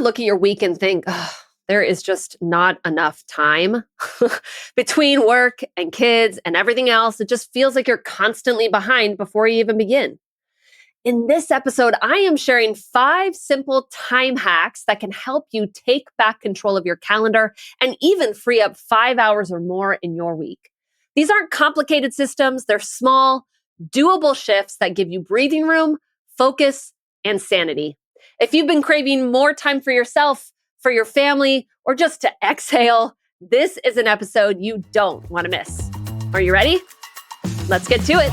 look at your week and think, oh, there is just not enough time between work and kids and everything else? It just feels like you're constantly behind before you even begin. In this episode, I am sharing 5 simple time hacks that can help you take back control of your calendar and even free up 5 hours or more in your week. These aren't complicated systems, they're small, doable shifts that give you breathing room, focus, and sanity. If you've been craving more time for yourself, for your family, or just to exhale, this is an episode you don't want to miss. Are you ready? Let's get to it.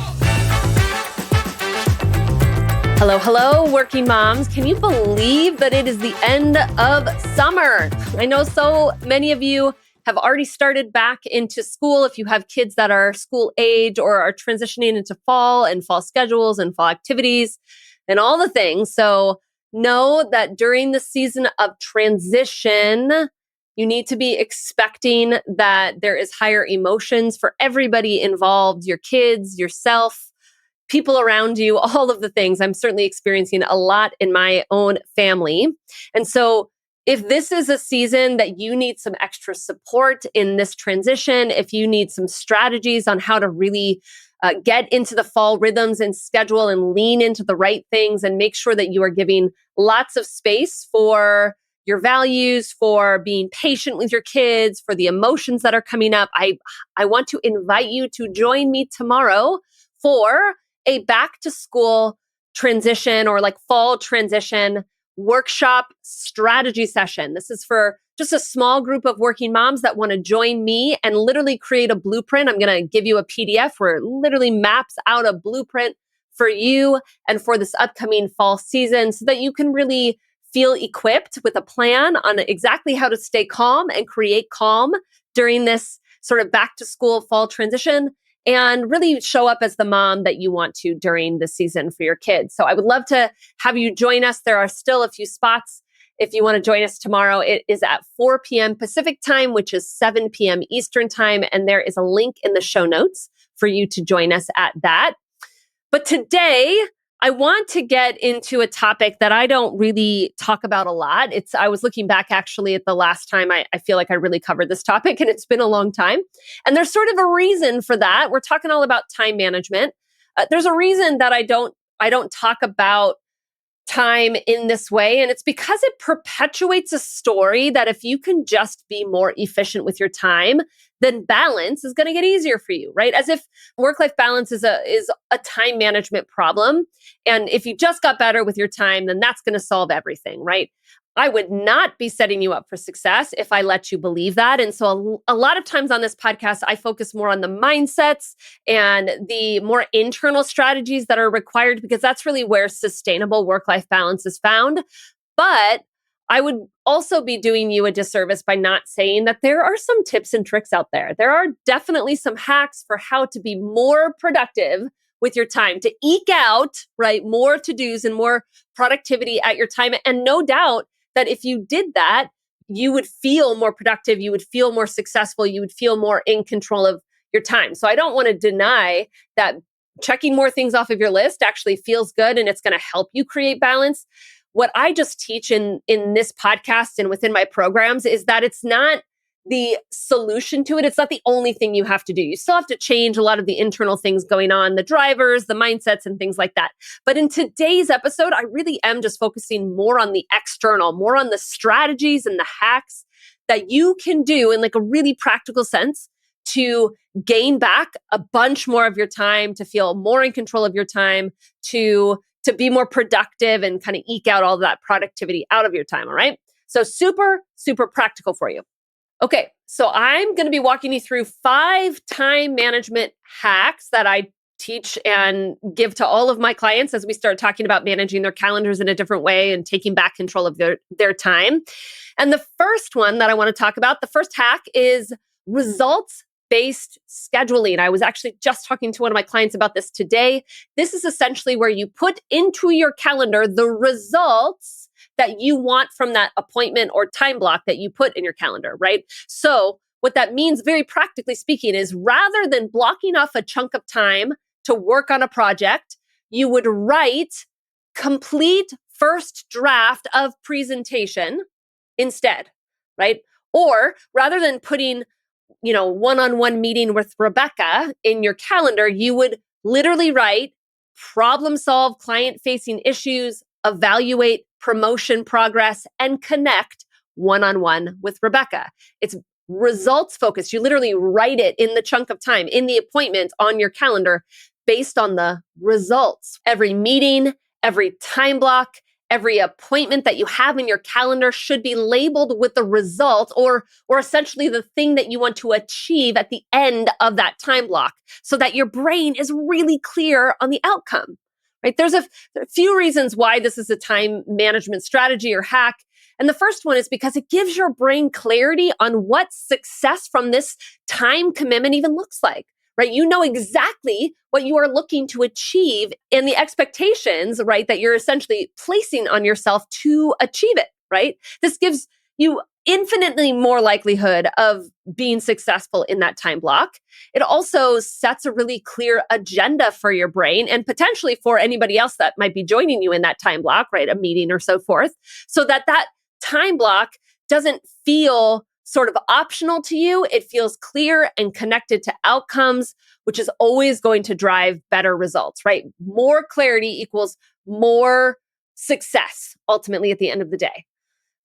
Hello, working moms. Can you believe that it is the end of summer? I know so many of you have already started back into school if you have kids that are school age or are transitioning into fall and fall schedules and fall activities and all the things. So know that during the season of transition, you need to be expecting that there is higher emotions for everybody involved, your kids, yourself, people around you, all of the things. I'm certainly experiencing a lot in my own family. And so if this is a season that you need some extra support in this transition, if you need some strategies on how to really get into the fall rhythms and schedule and lean into the right things and make sure that you are giving lots of space for your values, for being patient with your kids, for the emotions that are coming up, I want to invite you to join me tomorrow for a back to school transition or like fall transition workshop strategy session. This is for just a small group of working moms that want to join me and literally create a blueprint. I'm going to give you a PDF where it literally maps out a blueprint for you and for this upcoming fall season so that you can really feel equipped with a plan on exactly how to stay calm and create calm during this sort of back to school fall transition and really show up as the mom that you want to during the season for your kids. So I would love to have you join us. There are still a few spots. If you want to join us tomorrow, it is at 4 p.m. Pacific time, which is 7 p.m. Eastern time. And there is a link in the show notes for you to join us at that. But today, I want to get into a topic that I don't really talk about a lot. I was looking back actually at the last time I feel like I really covered this topic, and it's been a long time. And there's sort of a reason for that. We're talking all about time management. There's a reason that I don't talk about time in this way. And it's because it perpetuates a story that if you can just be more efficient with your time, then balance is going to get easier for you, right? As if work-life balance is a time management problem. And if you just got better with your time, then that's going to solve everything, right? I would not be setting you up for success if I let you believe that. And so a lot of times on this podcast, I focus more on the mindsets and the more internal strategies that are required because that's really where sustainable work-life balance is found. But I would also be doing you a disservice by not saying that there are some tips and tricks out there. There are definitely some hacks for how to be more productive with your time, to eke out, right, more to-dos and more productivity at your time. And no doubt that if you did that, you would feel more productive, you would feel more successful, you would feel more in control of your time. So I don't want to deny that checking more things off of your list actually feels good and it's going to help you create balance. What I just teach in this podcast and within my programs is that it's not the solution to it. It's not the only thing you have to do. You still have to change a lot of the internal things going on, the drivers, the mindsets, and things like that. But in today's episode, I really am just focusing more on the external, more on the strategies and the hacks that you can do in like a really practical sense to gain back a bunch more of your time, to feel more in control of your time, to be more productive and kind of eke out all of that productivity out of your time. All right. So super, super practical for you. Okay, so I'm going to be walking you through 5 time management hacks that I teach and give to all of my clients as we start talking about managing their calendars in a different way and taking back control of their time. And the first one that I want to talk about, the first hack is results-based scheduling. I was actually just talking to one of my clients about this today. This is essentially where you put into your calendar the results that you want from that appointment or time block that you put in your calendar, right? So what that means, very practically speaking, is rather than blocking off a chunk of time to work on a project, you would write complete first draft of presentation instead, right? Or rather than putting, one-on-one meeting with Rebecca in your calendar, you would literally write problem solve client facing issues, evaluate promotion progress, and connect one-on-one with Rebecca. It's results focused. You literally write it in the chunk of time, in the appointment on your calendar based on the results. Every meeting, every time block, every appointment that you have in your calendar should be labeled with the result or essentially the thing that you want to achieve at the end of that time block so that your brain is really clear on the outcome, right? There's a few reasons why this is a time management strategy or hack. And the first one is because it gives your brain clarity on what success from this time commitment even looks like, right? You know exactly what you are looking to achieve and the expectations, right, that you're essentially placing on yourself to achieve it, right? This gives you infinitely more likelihood of being successful in that time block. It also sets a really clear agenda for your brain and potentially for anybody else that might be joining you in that time block, right? A meeting or so forth, so that time block doesn't feel sort of optional to you. It feels clear and connected to outcomes, which is always going to drive better results, right? More clarity equals more success ultimately at the end of the day.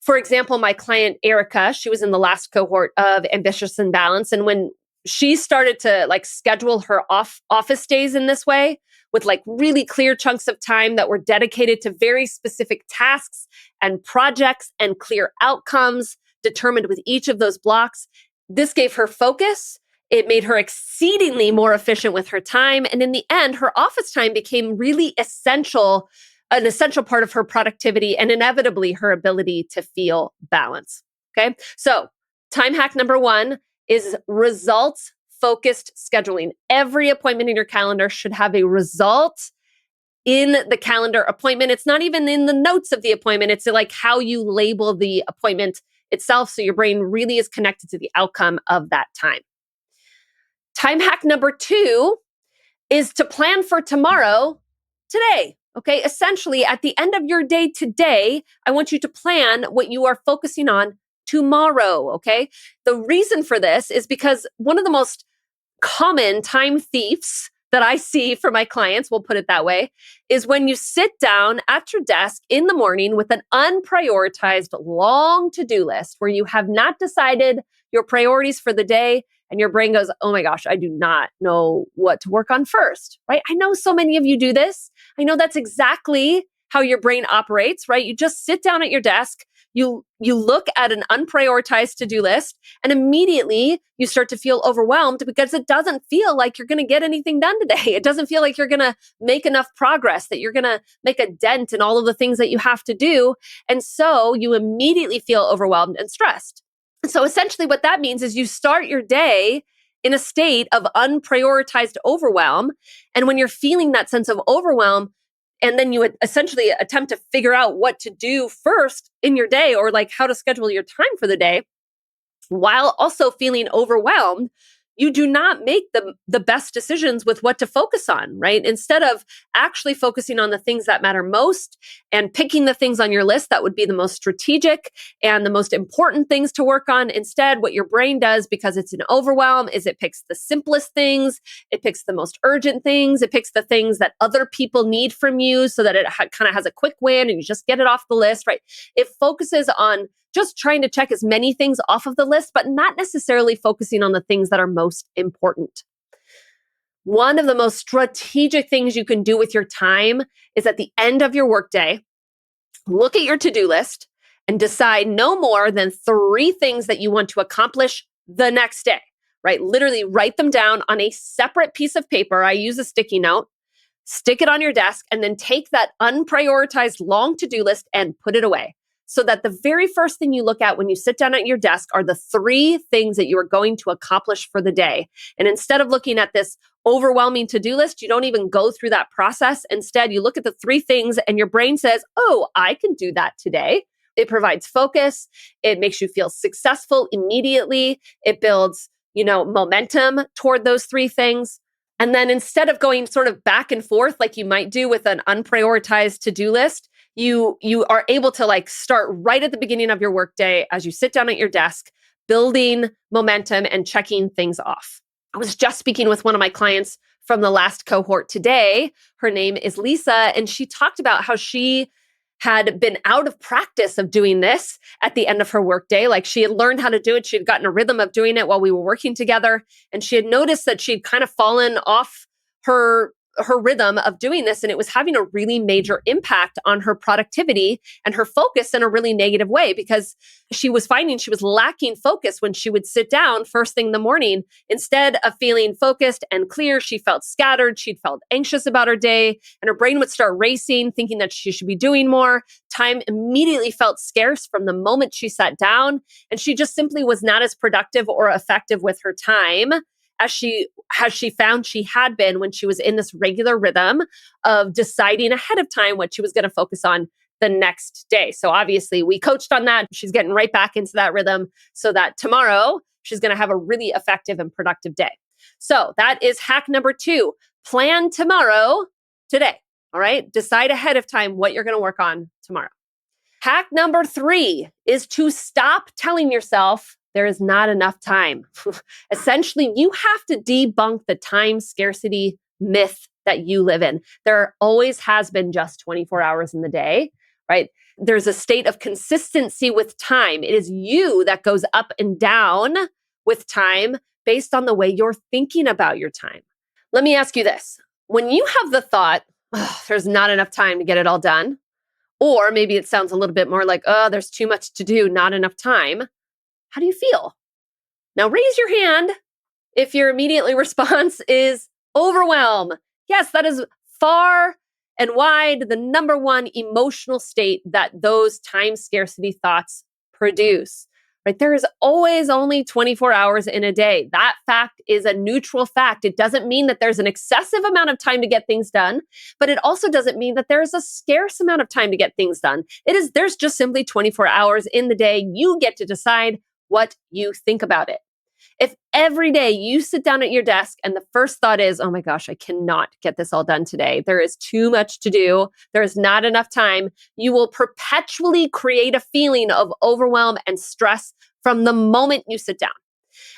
For example, my client Erica, she was in the last cohort of Ambitious and Balanced. And when she started to schedule her office days in this way with really clear chunks of time that were dedicated to very specific tasks and projects and clear outcomes determined with each of those blocks, this gave her focus. It made her exceedingly more efficient with her time. And in the end, her office time became really an essential part of her productivity and inevitably her ability to feel balance. Okay. So time hack number 1 is results focused scheduling. Every appointment in your calendar should have a result in the calendar appointment. It's not even in the notes of the appointment. It's how you label the appointment itself. So your brain really is connected to the outcome of that time. Time hack number 2 is to plan for tomorrow today. Okay. Essentially, at the end of your day today, I want you to plan what you are focusing on tomorrow. Okay. The reason for this is because one of the most common time thieves that I see for my clients, we'll put it that way, is when you sit down at your desk in the morning with an unprioritized long to-do list where you have not decided your priorities for the day and your brain goes, oh my gosh, I do not know what to work on first, right? I know so many of you do this. I know that's exactly how your brain operates, right? You just sit down at your desk, you look at an unprioritized to-do list, and immediately you start to feel overwhelmed because it doesn't feel like you're going to get anything done today. It doesn't feel like you're going to make enough progress, that you're going to make a dent in all of the things that you have to do. And so you immediately feel overwhelmed and stressed. So essentially what that means is you start your day in a state of unprioritized overwhelm. And when you're feeling that sense of overwhelm, and then you would essentially attempt to figure out what to do first in your day or how to schedule your time for the day, while also feeling overwhelmed, you do not make the best decisions with what to focus on, right? Instead of actually focusing on the things that matter most and picking the things on your list that would be the most strategic and the most important things to work on. Instead, what your brain does, because it's an overwhelm, is it picks the simplest things, it picks the most urgent things, it picks the things that other people need from you so that it kind of has a quick win and you just get it off the list, right? It focuses on just trying to check as many things off of the list, but not necessarily focusing on the things that are most important. One of the most strategic things you can do with your time is at the end of your workday, look at your to-do list and decide no more than 3 things that you want to accomplish the next day, right? Literally write them down on a separate piece of paper. I use a sticky note, stick it on your desk, and then take that unprioritized long to-do list and put it away. So that the very first thing you look at when you sit down at your desk are the 3 things that you are going to accomplish for the day. And instead of looking at this overwhelming to-do list, you don't even go through that process. Instead, you look at the 3 things and your brain says, oh, I can do that today. It provides focus. It makes you feel successful immediately. It builds, momentum toward those 3 things. And then instead of going sort of back and forth like you might do with an unprioritized to-do list, you are able to like start right at the beginning of your workday as you sit down at your desk, building momentum and checking things off. I was just speaking with one of my clients from the last cohort today. Her name is Lisa, and she talked about how she had been out of practice of doing this at the end of her workday. Like she had learned how to do it. She had gotten a rhythm of doing it while we were working together. And she had noticed that she'd kind of fallen off her rhythm of doing this, and it was having a really major impact on her productivity and her focus in a really negative way, because she was finding she was lacking focus when she would sit down first thing in the morning. Instead of feeling focused and clear, she felt scattered. She felt anxious about her day, and her brain would start racing, thinking that she should be doing more. Time immediately felt scarce from the moment she sat down, and she just simply was not as productive or effective with her time as she found she had been when she was in this regular rhythm of deciding ahead of time what she was going to focus on the next day. So obviously we coached on that. She's getting right back into that rhythm so that tomorrow she's going to have a really effective and productive day. So that is hack number 2. Plan tomorrow today. All right. Decide ahead of time what you're going to work on tomorrow. Hack number 3 is to stop telling yourself there is not enough time. Essentially, you have to debunk the time scarcity myth that you live in. There always has been just 24 hours in the day, right? There's a state of consistency with time. It is you that goes up and down with time based on the way you're thinking about your time. Let me ask you this. When you have the thought, there's not enough time to get it all done, or maybe it sounds a little bit more like, oh, there's too much to do, not enough time. How do you feel? Now raise your hand if your immediate response is overwhelm. Yes, that is far and wide the number one emotional state that those time scarcity thoughts produce. Right? There is always only 24 hours in a day. That fact is a neutral fact. It doesn't mean that there's an excessive amount of time to get things done, but it also doesn't mean that there's a scarce amount of time to get things done. There's just simply 24 hours in the day. You get to decide what you think about it. If every day you sit down at your desk and the first thought is, oh my gosh, I cannot get this all done today. There is too much to do. There is not enough time. You will perpetually create a feeling of overwhelm and stress from the moment you sit down.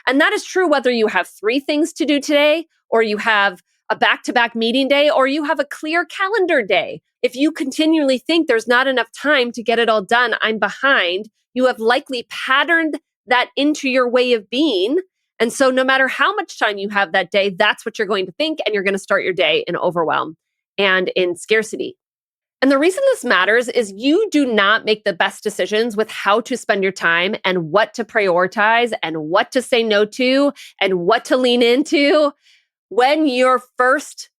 And that is true whether you have 3 things to do today, or you have a back-to-back meeting day, or you have a clear calendar day. If you continually think there's not enough time to get it all done, I'm behind, you have likely patterned that into your way of being. And so no matter how much time you have that day, that's what you're going to think, and you're going to start your day in overwhelm and in scarcity. And the reason this matters is you do not make the best decisions with how to spend your time and what to prioritize and what to say no to and what to lean into when your first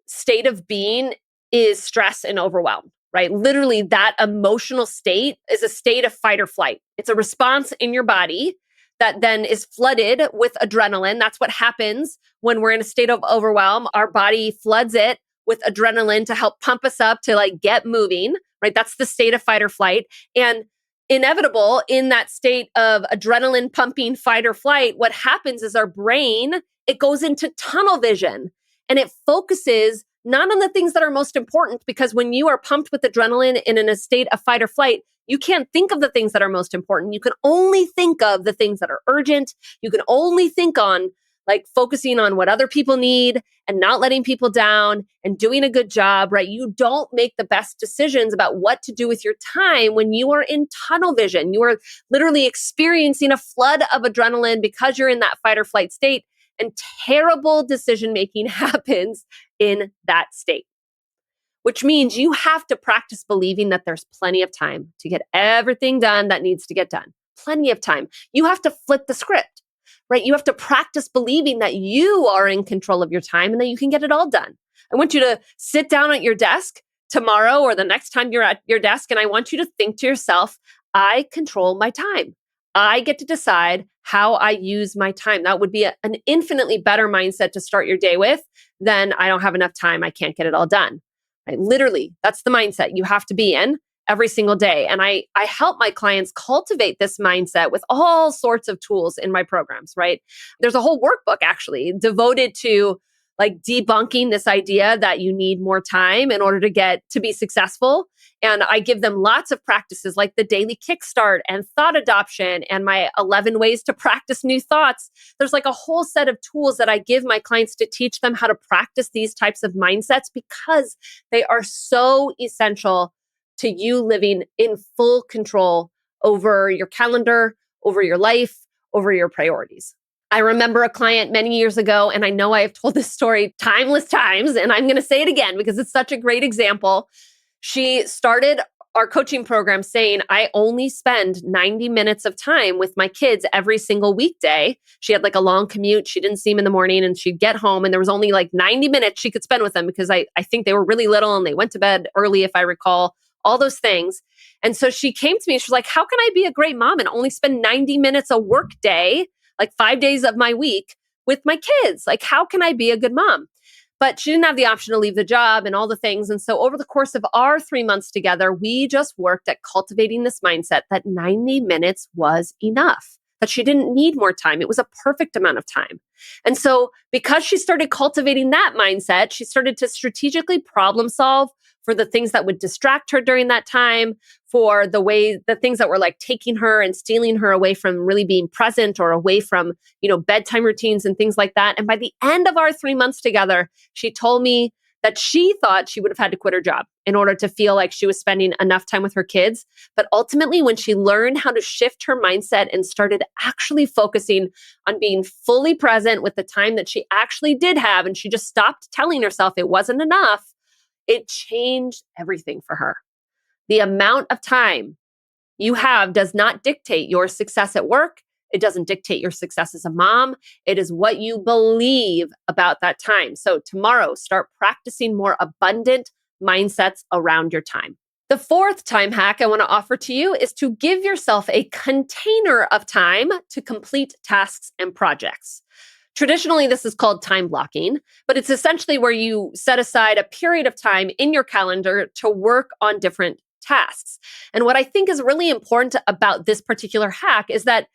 state of being is stress and overwhelm. Right? Literally, that emotional state is a state of fight or flight. It's a response in your body that then is flooded with adrenaline. That's what happens when we're in a state of overwhelm. Our body floods it with adrenaline to help pump us up to like get moving, right? That's the state of fight or flight. And inevitable in that state of adrenaline pumping fight or flight, what happens is our brain, it goes into tunnel vision and it focuses not on the things that are most important, because when you are pumped with adrenaline and in a state of fight or flight, you can't think of the things that are most important. You can only think of the things that are urgent. You can only think on like focusing on what other people need and not letting people down and doing a good job, right? You don't make the best decisions about what to do with your time when you are in tunnel vision. You are literally experiencing a flood of adrenaline because you're in that fight or flight state, and terrible decision making happens in that state. Which means you have to practice believing that there's plenty of time to get everything done that needs to get done. Plenty of time. You have to flip the script, right? You have to practice believing that you are in control of your time and that you can get it all done. I want you to sit down at your desk tomorrow or the next time you're at your desk, and I want you to think to yourself, I control my time. I get to decide how I use my time. That would be an infinitely better mindset to start your day with than I don't have enough time, I can't get it all done. Right? Literally, that's the mindset you have to be in every single day. And I help my clients cultivate this mindset with all sorts of tools in my programs, right? There's a whole workbook actually devoted to like debunking this idea that you need more time in order to be successful. And I give them lots of practices like the daily kickstart and thought adoption and my 11 ways to practice new thoughts. There's like a whole set of tools that I give my clients to teach them how to practice these types of mindsets because they are so essential to you living in full control over your calendar, over your life, over your priorities. I remember a client many years ago, and I know I have told this story timeless times, and I'm going to say it again because it's such a great example. She started our coaching program saying, I only spend 90 minutes of time with my kids every single weekday. She had like a long commute. She didn't see them in the morning and she'd get home and there was only like 90 minutes she could spend with them because I think they were really little and they went to bed early, if I recall, all those things. And so she came to me and she was like, how can I be a great mom and only spend 90 minutes a work day, like 5 days of my week with my kids? Like, how can I be a good mom? But she didn't have the option to leave the job and all the things. And so over the course of our 3 months together, we just worked at cultivating this mindset that 90 minutes was enough, that she didn't need more time. It was a perfect amount of time. And so because she started cultivating that mindset, she started to strategically problem solve for the things that would distract her during that time, for the things that were like taking her and stealing her away from really being present or away from, bedtime routines and things like that. And by the end of our 3 months together, she told me that she thought she would have had to quit her job in order to feel like she was spending enough time with her kids. But ultimately, when she learned how to shift her mindset and started actually focusing on being fully present with the time that she actually did have, and she just stopped telling herself it wasn't enough, it changed everything for her. The amount of time you have does not dictate your success at work. It doesn't dictate your success as a mom. It is what you believe about that time. So tomorrow, start practicing more abundant mindsets around your time. The fourth time hack I want to offer to you is to give yourself a container of time to complete tasks and projects. Traditionally, this is called time blocking, but it's essentially where you set aside a period of time in your calendar to work on different tasks. And what I think is really important about this particular hack is that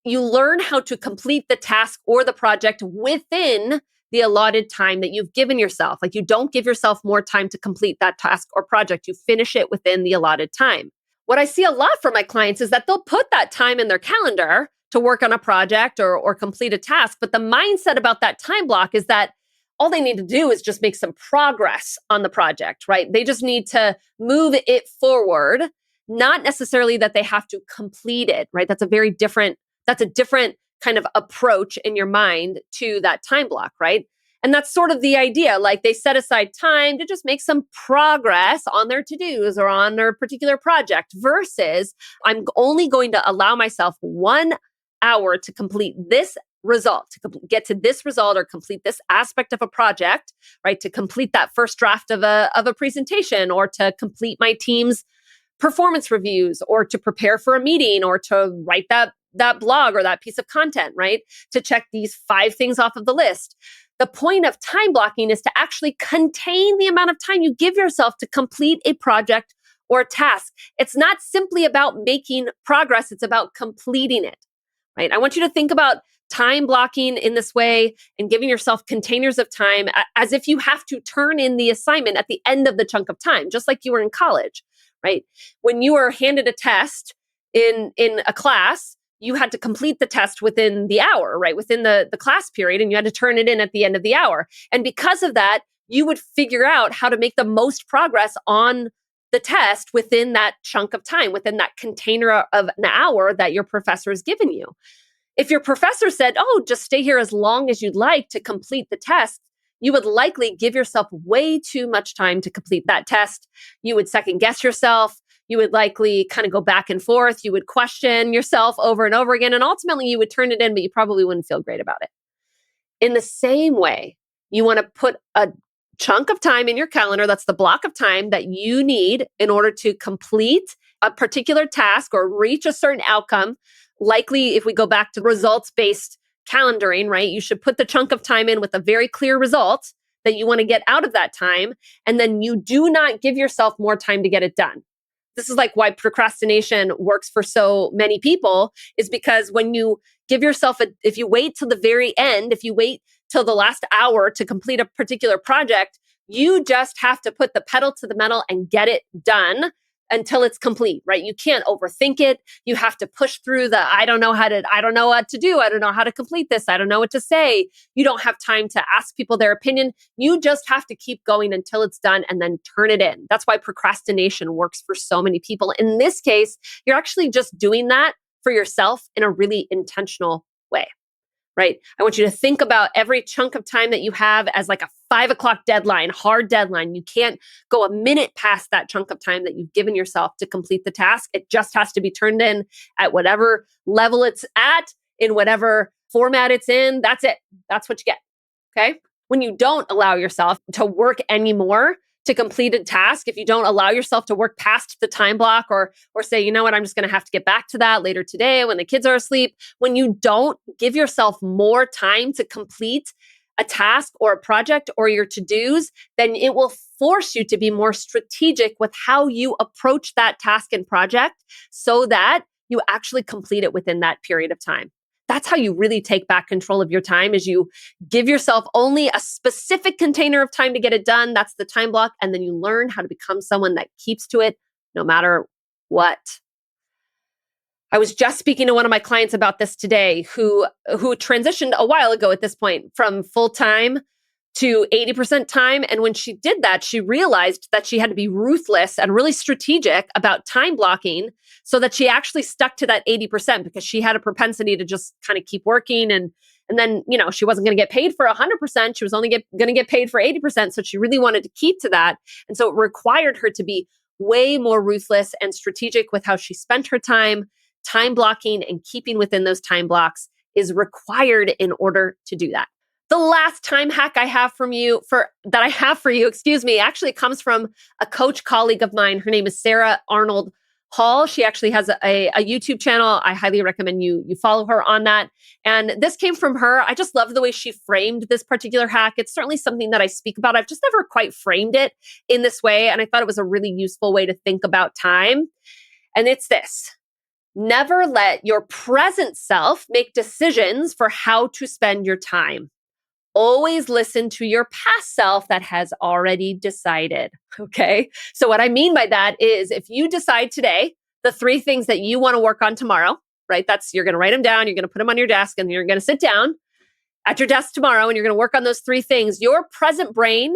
you learn how to complete the task or the project within the allotted time that you've given yourself. Like, you don't give yourself more time to complete that task or project. You finish it within the allotted time. What I see a lot from my clients is that they'll put that time in their calendar to work on a project or complete a task. But the mindset about that time block is that all they need to do is just make some progress on the project, right? They just need to move it forward, not necessarily that they have to complete it, right? That's a different kind of approach in your mind to that time block, right? And that's sort of the idea. Like, they set aside time to just make some progress on their to-dos or on their particular project versus I'm only going to allow myself 1 hour to complete this result, to get to this result or complete this aspect of a project, right? To complete that first draft of a presentation or to complete my team's performance reviews or to prepare for a meeting or to write that blog or that piece of content, right? To check these 5 things off of the list. The point of time blocking is to actually contain the amount of time you give yourself to complete a project or a task. It's not simply about making progress, it's about completing it, right? I want you to think about time blocking in this way and giving yourself containers of time as if you have to turn in the assignment at the end of the chunk of time, just like you were in college, right? When you were handed a test in a class, you had to complete the test within the hour, right? Within the class period, and you had to turn it in at the end of the hour. And because of that, you would figure out how to make the most progress on the test within that chunk of time, within that container of an hour that your professor has given you. If your professor said, oh, just stay here as long as you'd like to complete the test, you would likely give yourself way too much time to complete that test. You would second guess yourself. You would likely kind of go back and forth. You would question yourself over and over again. And ultimately, you would turn it in, but you probably wouldn't feel great about it. In the same way, you want to put a chunk of time in your calendar. That's the block of time that you need in order to complete a particular task or reach a certain outcome. Likely, if we go back to results-based calendaring, right, you should put the chunk of time in with a very clear result that you want to get out of that time. And then you do not give yourself more time to get it done. This is like why procrastination works for so many people, is because when you give yourself if you wait till the very end, if you wait till the last hour to complete a particular project. You just have to put the pedal to the metal and get it done until it's complete, right? You can't overthink it. You have to push through I don't know what to do. I don't know how to complete this. I don't know what to say. You don't have time to ask people their opinion. You just have to keep going until it's done and then turn it in. That's why procrastination works for so many people. In this case, you're actually just doing that for yourself in a really intentional way. Right? I want you to think about every chunk of time that you have as like a 5 o'clock deadline, hard deadline. You can't go a minute past that chunk of time that you've given yourself to complete the task. It just has to be turned in at whatever level it's at, in whatever format it's in. That's it. That's what you get. Okay? When you don't allow yourself to work anymore to complete a task, if you don't allow yourself to work past the time block or say, you know what, I'm just going to have to get back to that later today when the kids are asleep, when you don't give yourself more time to complete a task or a project or your to-dos, then it will force you to be more strategic with how you approach that task and project so that you actually complete it within that period of time. That's how you really take back control of your time, is you give yourself only a specific container of time to get it done. That's the time block. And then you learn how to become someone that keeps to it no matter what. I was just speaking to one of my clients about this today who transitioned a while ago at this point from full-time to 80% time. And when she did that, she realized that she had to be ruthless and really strategic about time blocking so that she actually stuck to that 80%, because she had a propensity to just kind of keep working. And then, she wasn't going to get paid for 100%. She was only going to get paid for 80%. So she really wanted to keep to that. And so it required her to be way more ruthless and strategic with how she spent her time. Time blocking and keeping within those time blocks is required in order to do that. The last time hack I have for you, actually comes from a coach colleague of mine. Her name is Sarah Arnold Hall. She actually has a YouTube channel. I highly recommend you follow her on that. And this came from her. I just love the way she framed this particular hack. It's certainly something that I speak about. I've just never quite framed it in this way. And I thought it was a really useful way to think about time. And it's this: never let your present self make decisions for how to spend your time. Always listen to your past self that has already decided. Okay. So what I mean by that is, if you decide today the 3 things that you want to work on tomorrow, right? You're going to write them down. You're going to put them on your desk, and you're going to sit down at your desk tomorrow and you're going to work on those 3 things. Your present brain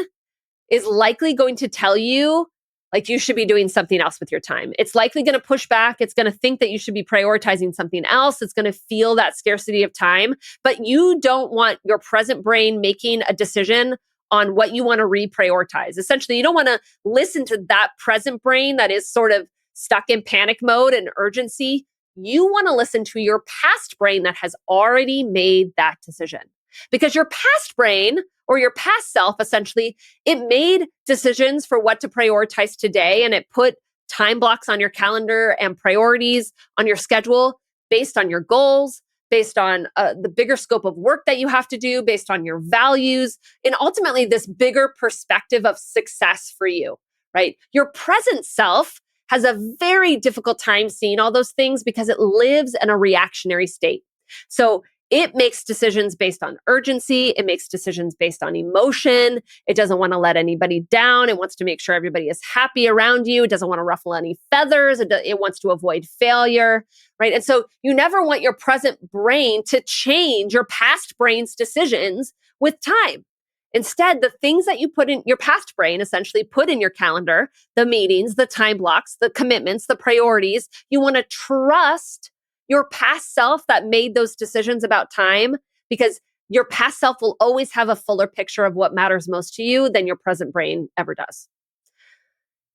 is likely going to tell you like you should be doing something else with your time. It's likely going to push back. It's going to think that you should be prioritizing something else. It's going to feel that scarcity of time. But you don't want your present brain making a decision on what you want to reprioritize. Essentially, you don't want to listen to that present brain that is sort of stuck in panic mode and urgency. You want to listen to your past brain that has already made that decision. Because your past brain, or your past self, essentially, it made decisions for what to prioritize today, and it put time blocks on your calendar and priorities on your schedule based on your goals, based on the bigger scope of work that you have to do, based on your values, and ultimately this bigger perspective of success for you, right? Your present self has a very difficult time seeing all those things because it lives in a reactionary state. So it makes decisions based on urgency. It makes decisions based on emotion. It doesn't want to let anybody down. It wants to make sure everybody is happy around you. It doesn't want to ruffle any feathers. It wants to avoid failure, right? And so you never want your present brain to change your past brain's decisions with time. Instead, the things that you put in your past brain, essentially put in your calendar, the meetings, the time blocks, the commitments, the priorities, you want to trust your past self that made those decisions about time, because your past self will always have a fuller picture of what matters most to you than your present brain ever does.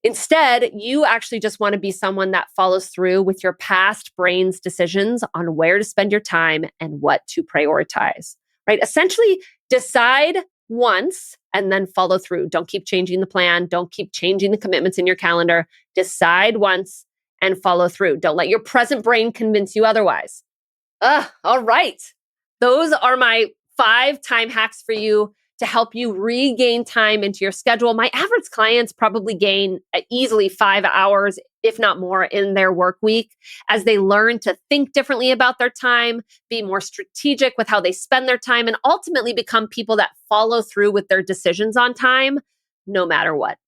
Instead, you actually just want to be someone that follows through with your past brain's decisions on where to spend your time and what to prioritize, right? Essentially, decide once and then follow through. Don't keep changing the plan. Don't keep changing the commitments in your calendar. Decide once and follow through. Don't let your present brain convince you otherwise. All right. Those are my 5 time hacks for you to help you regain time into your schedule. My average clients probably gain easily 5 hours if not more, in their work week as they learn to think differently about their time, be more strategic with how they spend their time, and ultimately become people that follow through with their decisions on time, no matter what.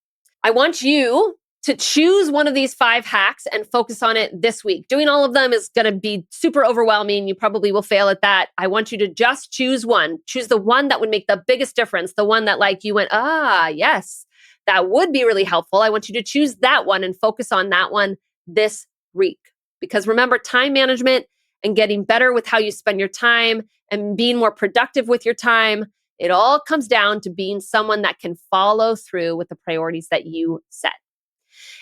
I want you to choose one of these 5 hacks and focus on it this week. Doing all of them is going to be super overwhelming. You probably will fail at that. I want you to just choose one. Choose the one that would make the biggest difference, the one that like you went, yes, that would be really helpful. I want you to choose that one and focus on that one this week. Because remember, time management and getting better with how you spend your time and being more productive with your time, it all comes down to being someone that can follow through with the priorities that you set.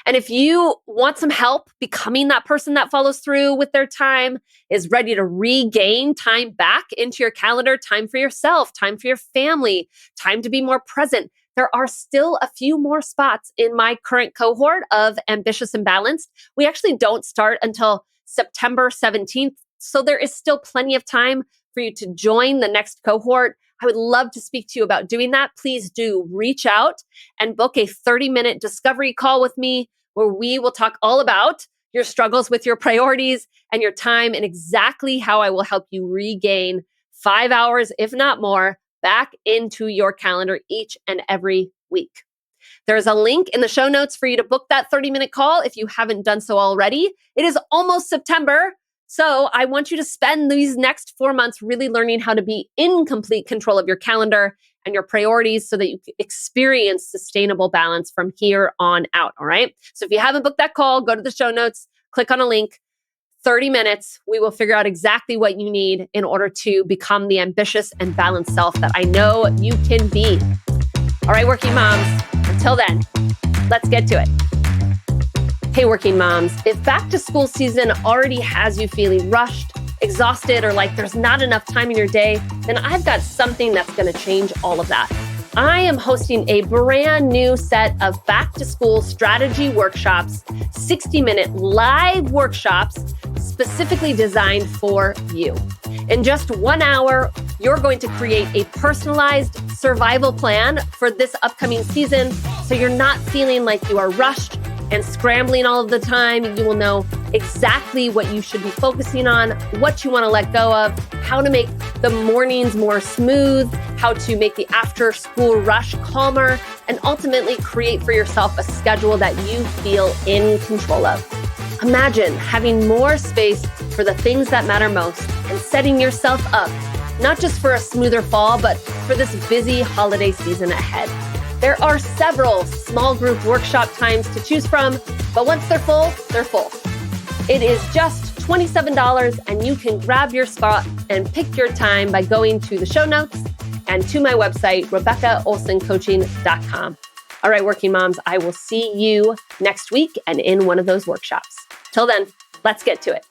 And if you want some help becoming that person that follows through with their time, is ready to regain time back into your calendar, time for yourself, time for your family, time to be more present, there are still a few more spots in my current cohort of Ambitious and Balanced. We actually don't start until September 17th. So there is still plenty of time for you to join the next cohort. I would love to speak to you about doing that. Please do reach out and book a 30-minute discovery call with me where we will talk all about your struggles with your priorities and your time and exactly how I will help you regain 5 hours, if not more, back into your calendar each and every week. There's a link in the show notes for you to book that 30-minute call if you haven't done so already. It is almost September. So I want you to spend these next 4 months really learning how to be in complete control of your calendar and your priorities so that you can experience sustainable balance from here on out, all right? So if you haven't booked that call, go to the show notes, click on a link, 30 minutes, we will figure out exactly what you need in order to become the ambitious and balanced self that I know you can be. All right, working moms, until then, let's get to it. Hey, working moms, if back to school season already has you feeling rushed, exhausted, or like there's not enough time in your day, then I've got something that's going to change all of that. I am hosting a brand new set of back to school strategy workshops, 60-minute live workshops specifically designed for you. In just 1 hour, you're going to create a personalized survival plan for this upcoming season so you're not feeling like you are rushed and scrambling all of the time. You will know exactly what you should be focusing on, what you want to let go of, how to make the mornings more smooth, how to make the after school rush calmer, and ultimately create for yourself a schedule that you feel in control of. Imagine having more space for the things that matter most and setting yourself up, not just for a smoother fall, but for this busy holiday season ahead. There are several small group workshop times to choose from, but once they're full, they're full. It is just $27 and you can grab your spot and pick your time by going to the show notes and to my website, RebeccaOlsonCoaching.com. All right, working moms, I will see you next week and in one of those workshops. Till then, let's get to it.